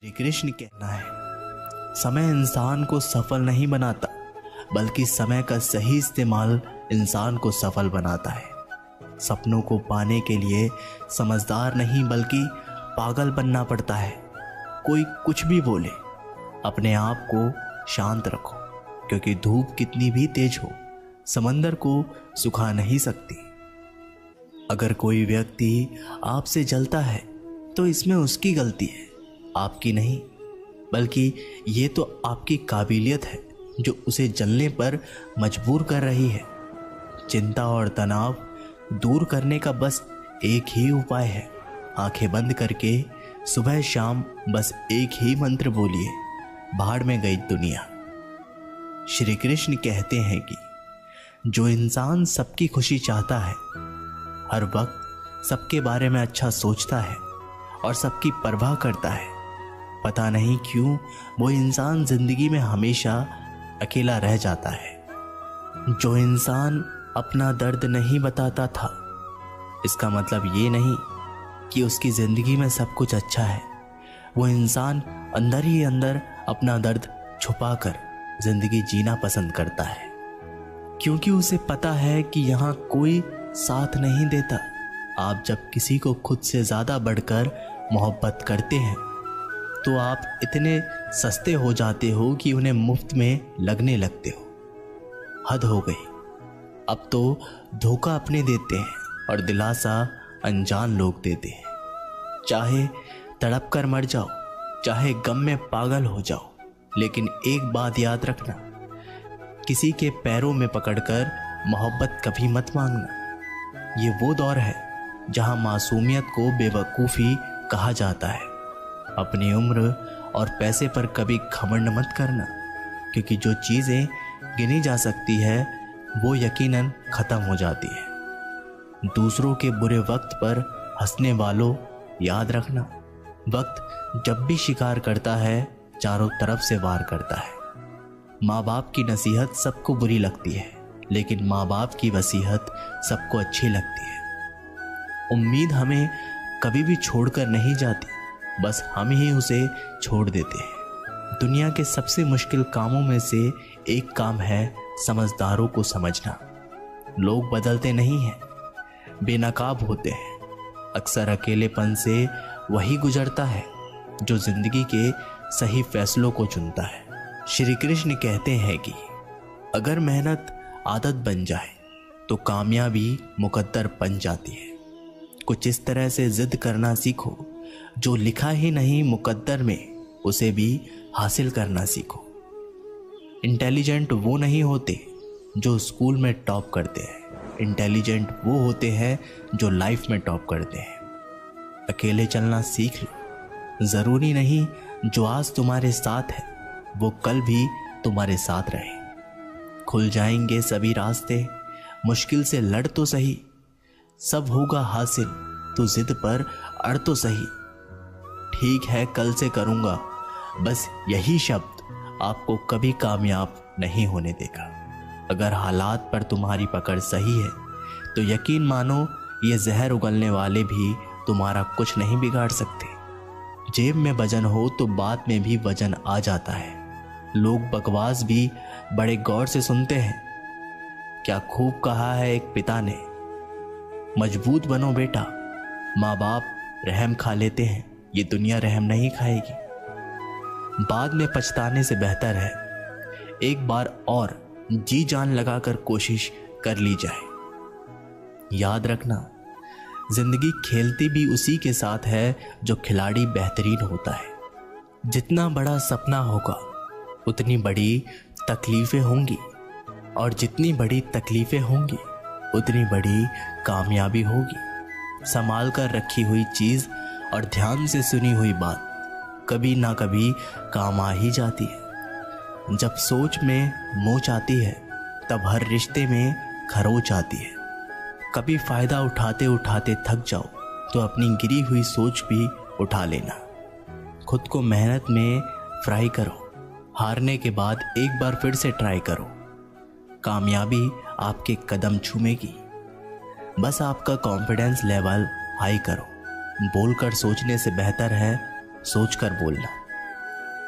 श्री कृष्ण कहना है, समय इंसान को सफल नहीं बनाता, बल्कि समय का सही इस्तेमाल इंसान को सफल बनाता है। सपनों को पाने के लिए समझदार नहीं बल्कि पागल बनना पड़ता है। कोई कुछ भी बोले, अपने आप को शांत रखो, क्योंकि धूप कितनी भी तेज हो समंदर को सुखा नहीं सकती। अगर कोई व्यक्ति आपसे जलता है तो इसमें उसकी गलती है, आपकी नहीं, बल्कि ये तो आपकी काबिलियत है जो उसे जलने पर मजबूर कर रही है। चिंता और तनाव दूर करने का बस एक ही उपाय है। आंखें बंद करके सुबह शाम बस एक ही मंत्र बोलिए, भाड़ में गई दुनिया। श्री कृष्ण कहते हैं कि जो इंसान सबकी खुशी चाहता है, हर वक्त सबके बारे में अच्छा सोचता है और सबकी परवाह करता है, पता नहीं क्यों वो इंसान जिंदगी में हमेशा अकेला रह जाता है। जो इंसान अपना दर्द नहीं बताता था, इसका मतलब ये नहीं कि उसकी जिंदगी में सब कुछ अच्छा है। वो इंसान अंदर ही अंदर अपना दर्द छुपाकर जिंदगी जीना पसंद करता है, क्योंकि उसे पता है कि यहाँ कोई साथ नहीं देता। आप जब किसी को खुद से ज्यादा बढ़कर मोहब्बत करते हैं तो आप इतने सस्ते हो जाते हो कि उन्हें मुफ्त में लगने लगते हो। हद हो गई। अब तो धोखा अपने देते हैं और दिलासा अनजान लोग देते हैं। चाहे तड़प कर मर जाओ, चाहे गम में पागल हो जाओ, लेकिन एक बात याद रखना, किसी के पैरों में पकड़कर मोहब्बत कभी मत मांगना। ये वो दौर है जहां मासूमियत को बेवकूफ़ी कहा जाता है। अपनी उम्र और पैसे पर कभी घमंड मत करना, क्योंकि जो चीज़ें गिनी जा सकती है वो यकीनन ख़त्म हो जाती है। दूसरों के बुरे वक्त पर हंसने वालों, याद रखना, वक्त जब भी शिकार करता है चारों तरफ से वार करता है। माँ बाप की नसीहत सबको बुरी लगती है, लेकिन माँ बाप की वसीहत सबको अच्छी लगती है। उम्मीद हमें कभी भी छोड़कर नहीं जाती, बस हम ही उसे छोड़ देते हैं। दुनिया के सबसे मुश्किल कामों में से एक काम है समझदारों को समझना। लोग बदलते नहीं हैं, बेनकाब होते हैं। अक्सर अकेलेपन से वही गुजरता है जो जिंदगी के सही फैसलों को चुनता है। श्री कृष्ण कहते हैं कि अगर मेहनत आदत बन जाए तो कामयाबी मुकद्दर बन जाती है। कुछ इस तरह से जिद करना सीखो, जो लिखा ही नहीं मुकद्दर में उसे भी हासिल करना सीखो। इंटेलिजेंट वो नहीं होते जो स्कूल में टॉप करते हैं, इंटेलिजेंट वो होते हैं जो लाइफ में टॉप करते हैं। अकेले चलना सीख लो। ज़रूरी नहीं जो आज तुम्हारे साथ है वो कल भी तुम्हारे साथ रहे। खुल जाएंगे सभी रास्ते, मुश्किल से लड़ तो सही, सब होगा हासिल, तो जिद पर अड़ तो सही। ठीक है कल से करूँगा, बस यही शब्द आपको कभी कामयाब नहीं होने देगा। अगर हालात पर तुम्हारी पकड़ सही है तो यकीन मानो ये जहर उगलने वाले भी तुम्हारा कुछ नहीं बिगाड़ सकते। जेब में वजन हो तो बात में भी वजन आ जाता है। लोग बकवास भी बड़े गौर से सुनते हैं। क्या खूब कहा है एक पिता ने, मजबूत बनो बेटा, माँ बाप रहम खा लेते हैं, ये दुनिया रहम नहीं खाएगी। बाद में पछताने से बेहतर है एक बार और जी जान लगाकर कोशिश कर ली जाए। याद रखना, जिंदगी खेलती भी उसी के साथ है जो खिलाड़ी बेहतरीन होता है। जितना बड़ा सपना होगा उतनी बड़ी तकलीफें होंगी, और जितनी बड़ी तकलीफें होंगी उतनी बड़ी कामयाबी होगी। संभाल कर रखी हुई चीज़ और ध्यान से सुनी हुई बात कभी ना कभी काम आ ही जाती है। जब सोच में मोच आती है तब हर रिश्ते में खरोच आती है। कभी फ़ायदा उठाते उठाते थक जाओ तो अपनी गिरी हुई सोच भी उठा लेना। खुद को मेहनत में फ्राई करो, हारने के बाद एक बार फिर से ट्राई करो। कामयाबी आपके कदम चूमेगी, बस आपका कॉन्फिडेंस लेवल हाई करो। बोलकर सोचने से बेहतर है सोचकर बोलना।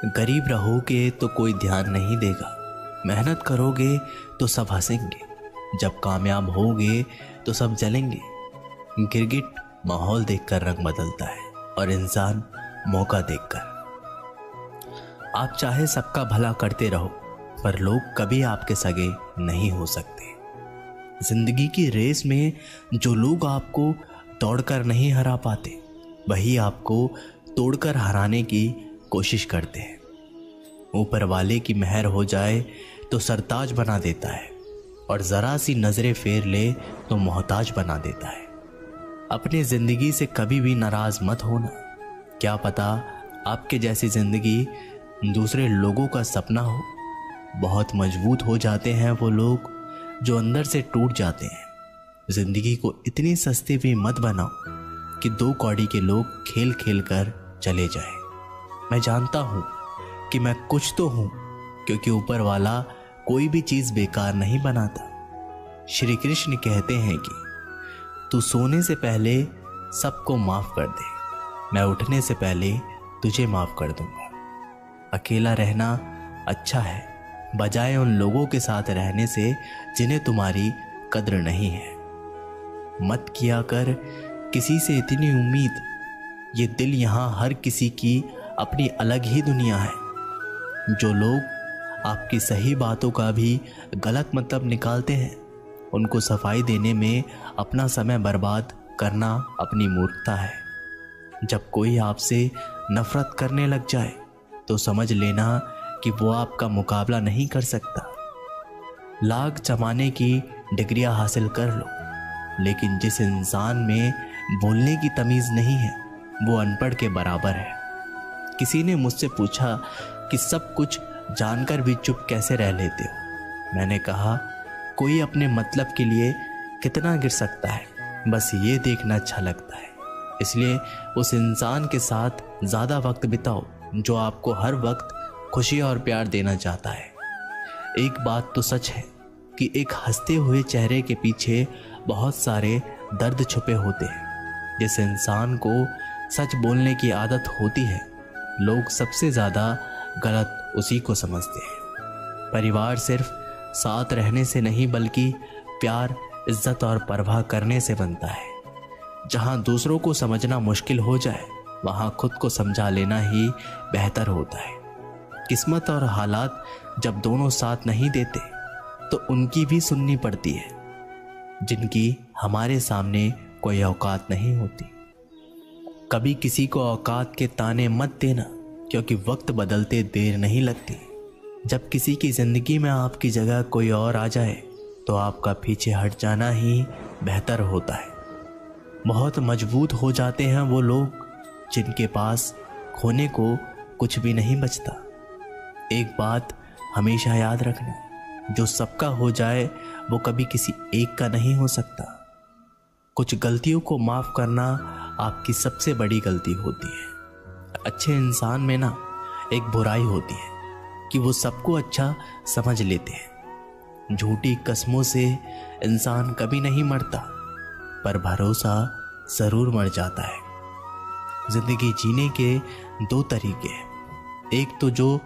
गरीब रहोगे तो कोई ध्यान नहीं देगा, मेहनत करोगे तो सब हंसेंगे, जब कामयाब होगे तो सब जलेंगे। गिरगिट माहौल देखकर रंग बदलता है और इंसान मौका देखकर। आप चाहे सबका भला करते रहो, पर लोग कभी आपके सगे नहीं हो सकते। जिंदगी की रेस में जो लोग आपको दौड़कर नहीं हरा पाते, वही आपको तोड़कर हराने की कोशिश करते हैं। ऊपर वाले की मेहर हो जाए तो सरताज बना देता है, और जरा सी नजरें फेर ले तो मोहताज बना देता है। अपनी जिंदगी से कभी भी नाराज मत होना, क्या पता आपके जैसी जिंदगी दूसरे लोगों का सपना हो। बहुत मजबूत हो जाते हैं वो लोग जो अंदर से टूट जाते हैं। जिंदगी को इतनी सस्ती भी मत बनाओ कि दो कौड़ी के लोग खेल खेल कर चले जाए। मैं जानता हूं कि मैं कुछ तो हूं, क्योंकि ऊपर वाला कोई भी चीज बेकार नहीं बनाता। श्री कृष्ण कहते हैं कि तू सोने से पहले सबको माफ कर दे, मैं उठने से पहले तुझे माफ कर दूंगा। अकेला रहना अच्छा है, बजाय उन लोगों के साथ रहने से जिन्हें तुम्हारी कद्र नहीं है। मत किया कर किसी से इतनी उम्मीद, ये दिल यहां हर किसी की अपनी अलग ही दुनिया है। जो लोग आपकी सही बातों का भी गलत मतलब निकालते हैं, उनको सफाई देने में अपना समय बर्बाद करना अपनी मूर्खता है। जब कोई आपसे नफरत करने लग जाए तो समझ लेना कि वो आपका मुकाबला नहीं कर सकता। लाख जमाने की डिग्रियां हासिल कर लो, लेकिन जिस इंसान में बोलने की तमीज नहीं है वो अनपढ़ के बराबर है। किसी ने मुझसे पूछा कि सब कुछ जानकर भी चुप कैसे रह लेते हो। मैंने कहा, कोई अपने मतलब के लिए कितना गिर सकता है, बस ये देखना अच्छा लगता है। इसलिए उस इंसान के साथ ज़्यादा वक्त बिताओ जो आपको हर वक्त खुशी और प्यार देना चाहता है। एक बात तो सच है कि एक हंसते हुए चेहरे के पीछे बहुत सारे दर्द छुपे होते हैं। जिस इंसान को सच बोलने की आदत होती है, लोग सबसे ज़्यादा गलत उसी को समझते हैं। परिवार सिर्फ साथ रहने से नहीं, बल्कि प्यार, इज्जत और परवाह करने से बनता है। जहाँ दूसरों को समझना मुश्किल हो जाए, वहाँ खुद को समझा लेना ही बेहतर होता है। किस्मत और हालात जब दोनों साथ नहीं देते तो उनकी भी सुननी पड़ती है, जिनकी हमारे सामने कोई औकात नहीं होती। कभी किसी को औकात के ताने मत देना, क्योंकि वक्त बदलते देर नहीं लगती। जब किसी की जिंदगी में आपकी जगह कोई और आ जाए तो आपका पीछे हट जाना ही बेहतर होता है। बहुत मजबूत हो जाते हैं वो लोग जिनके पास खोने को कुछ भी नहीं बचता। एक बात हमेशा याद रखना, जो सबका हो जाए वो कभी किसी एक का नहीं हो सकता। कुछ गलतियों को माफ करना आपकी सबसे बड़ी गलती होती है। अच्छे इंसान में ना एक बुराई होती है कि वो सबको अच्छा समझ लेते हैं। झूठी कसमों से इंसान कभी नहीं मरता, पर भरोसा जरूर मर जाता है। जिंदगी जीने के दो तरीके हैं, एक तो जो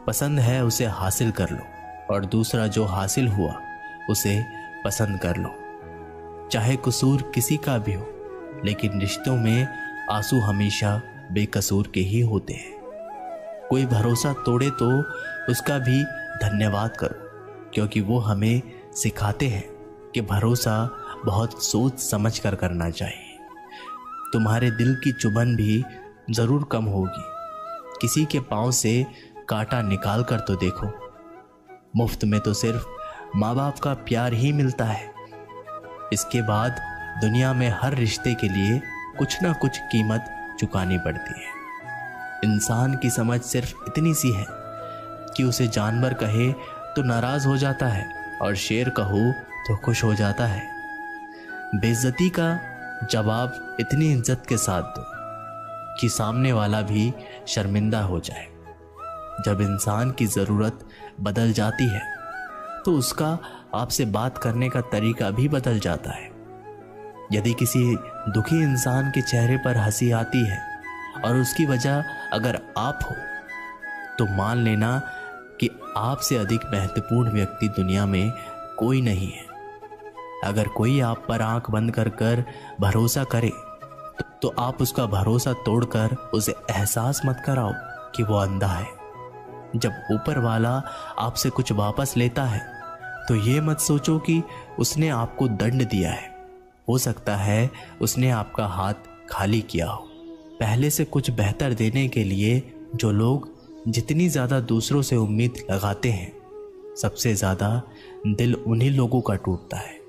पसंद है उसे हासिल कर लो, और दूसरा जो हासिल हुआ उसे पसंद कर लो। चाहे कसूर किसी का भी हो, लेकिन रिश्तों में आंसू हमेशा बेकसूर के ही होते हैं। कोई भरोसा तोड़े तो उसका भी धन्यवाद करो, क्योंकि वो हमें सिखाते हैं कि भरोसा बहुत सोच समझ कर करना चाहिए। तुम्हारे दिल की चुभन भी जरूर कम होगी। किसी के पांव से कांटा निकाल कर तो देखो। मुफ्त में तो सिर्फ माँ बाप का प्यार ही मिलता है। इसके बाद दुनिया में हर रिश्ते के लिए कुछ ना कुछ कीमत चुकानी पड़ती है। इंसान की समझ सिर्फ इतनी सी है कि उसे जानवर कहे तो नाराज हो जाता है, और शेर कहो तो खुश हो जाता है। बेइज्जती का जवाब इतनी इज्जत के साथ दो कि सामने वाला भी शर्मिंदा हो जाए। जब इंसान की ज़रूरत बदल जाती है तो उसका आपसे बात करने का तरीका भी बदल जाता है। यदि किसी दुखी इंसान के चेहरे पर हंसी आती है और उसकी वजह अगर आप हो, तो मान लेना कि आपसे अधिक महत्वपूर्ण व्यक्ति दुनिया में कोई नहीं है। अगर कोई आप पर आंख बंद कर कर भरोसा करे तो आप उसका भरोसा तोड़कर उसे एहसास मत कराओ कि वो अंधा है। जब ऊपर वाला आपसे कुछ वापस लेता है तो ये मत सोचो कि उसने आपको दंड दिया है। हो सकता है उसने आपका हाथ खाली किया हो। पहले से कुछ बेहतर देने के लिए जो लोग जितनी ज़्यादा दूसरों से उम्मीद लगाते हैं, सबसे ज़्यादा दिल उन्हीं लोगों का टूटता है।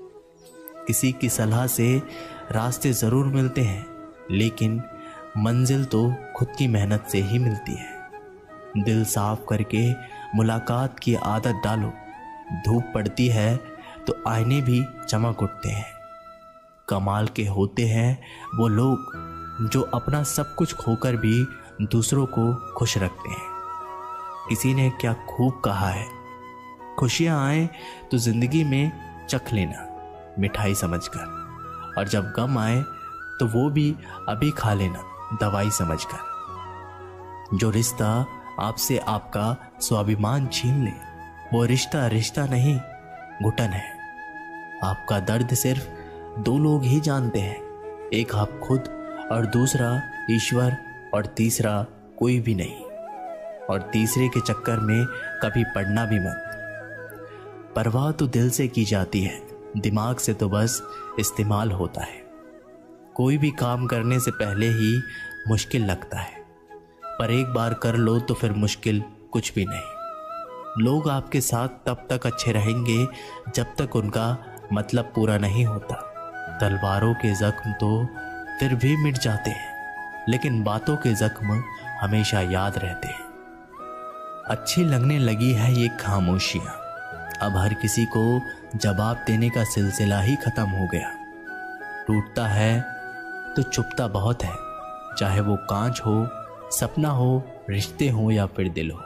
किसी की सलाह से रास्ते ज़रूर मिलते हैं, लेकिन मंजिल तो खुद की मेहनत से ही मिलती है। दिल साफ करके मुलाकात की आदत डालो। धूप पड़ती है तो आईने भी चमक उठते हैं। कमाल के होते हैं वो लोग जो अपना सब कुछ खोकर भी दूसरों को खुश रखते हैं। किसी ने क्या खूब कहा है, खुशियां आए तो जिंदगी में चख लेना मिठाई समझकर, और जब गम आए तो वो भी अभी खा लेना दवाई समझकर। जो रिश्ता आपसे आपका स्वाभिमान छीन ले, वो रिश्ता रिश्ता नहीं, घुटन है। आपका दर्द सिर्फ दो लोग ही जानते हैं, एक आप खुद और दूसरा ईश्वर, और तीसरा कोई भी नहीं। और तीसरे के चक्कर में कभी पड़ना भी मत। परवाह तो दिल से की जाती है, दिमाग से तो बस इस्तेमाल होता है। कोई भी काम करने से पहले ही मुश्किल लगता है, पर एक बार कर लो तो फिर मुश्किल कुछ भी नहीं। लोग आपके साथ तब तक अच्छे रहेंगे जब तक उनका मतलब पूरा नहीं होता। तलवारों के जख्म तो फिर भी मिट जाते हैं, लेकिन बातों के जख्म हमेशा याद रहते हैं। अच्छी लगने लगी है ये खामोशियाँ। अब हर किसी को जवाब देने का सिलसिला ही खत्म हो गया। टूटता है तो चुपता बहुत है, चाहे वो कांच हो, सपना हो, रिश्ते हो या फिर दिल हो।